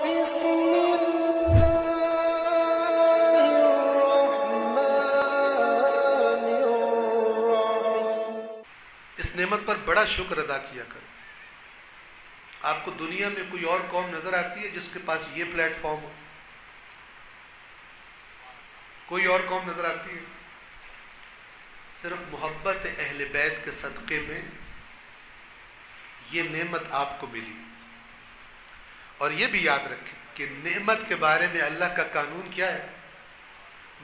اس نعمت پر بڑا شکر ادا کیا کرو۔ آپ کو دنیا میں کوئی اور قوم نظر آتی ہے جس کے پاس یہ پلیٹ فارم ہو؟ کوئی اور قوم نظر آتی ہے؟ صرف محبت اہل بیت کے صدقے میں یہ نعمت آپ کو ملی۔ اور یہ بھی یاد رکھیں کہ نعمت کے بارے میں اللہ کا قانون کیا ہے؟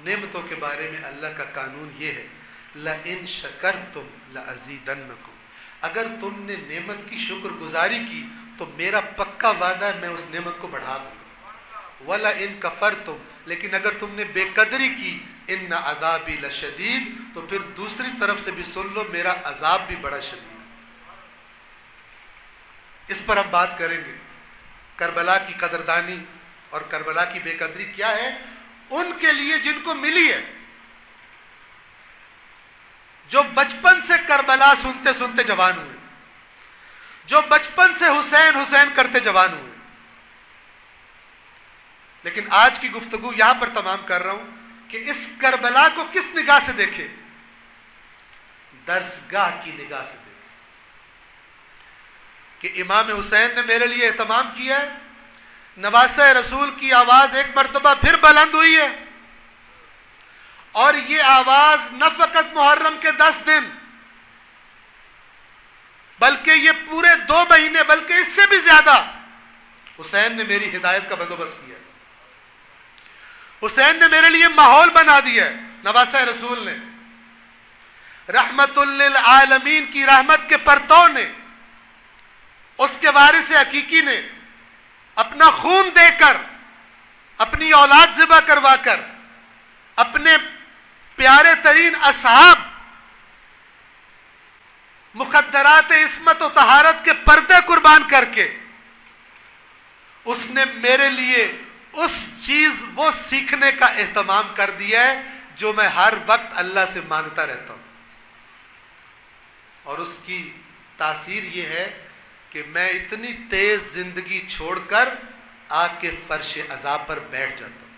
نعمتوں کے بارے میں اللہ کا قانون یہ ہے، لَإِن شَكَرْتُمْ لَأَزِيدَنَّكُمْ، اگر تم نے نعمت کی شکر گزاری کی تو میرا پکا وعدہ ہے میں اس نعمت کو بڑھا دوں گا۔ وَلَئِن كَفَرْتُمْ، لیکن اگر تم نے بے قدری کی، إِنَّ عَذَابِي لَشَدِيدٌ، تو پھر دوسری طرف سے بھی سن لو میرا عذاب بھی بڑا شدید ہے۔ اس پر ہم بات کریں گے۔ کربلا کی قدردانی اور کربلا کی بے قدری کیا ہے ان کے لیے جن کو ملی ہے، جو بچپن سے کربلا سنتے سنتے جوان ہوئے، جو بچپن سے حسین حسین کرتے جوان ہوئے۔ لیکن آج کی گفتگو یہاں پر تمام کر رہا ہوں کہ اس کربلا کو کس نگاہ سے دیکھیں؟ درسگاہ کی نگاہ سے دیکھیں کہ امام حسین نے میرے لیے اہتمام کیا ہے، نواسہ رسول کی آواز ایک مرتبہ پھر بلند ہوئی ہے، اور یہ آواز نہ فقط محرم کے 10 دن بلکہ یہ پورے 2 مہینے بلکہ اس سے بھی زیادہ حسین نے میری ہدایت کا بندوبست کیا ہے۔ حسین نے میرے لیے ماحول بنا دیا ہے۔ نواسہ رسول نے، رحمت للعالمین کی رحمت کے پرتو نے، اس کے وارث حقیقی نے اپنا خون دے کر، اپنی اولاد ذبح کروا کر، اپنے پیارے ترین اصحاب، مقدرات عصمت و طہارت کے پردے قربان کر کے اس نے میرے لیے اس چیز وہ سیکھنے کا اہتمام کر دیا ہے جو میں ہر وقت اللہ سے مانگتا رہتا ہوں، اور اس کی تاثیر یہ ہے کہ میں اتنی تیز زندگی چھوڑ کر آگ کے فرش عذاب پر بیٹھ جاتا ہوں۔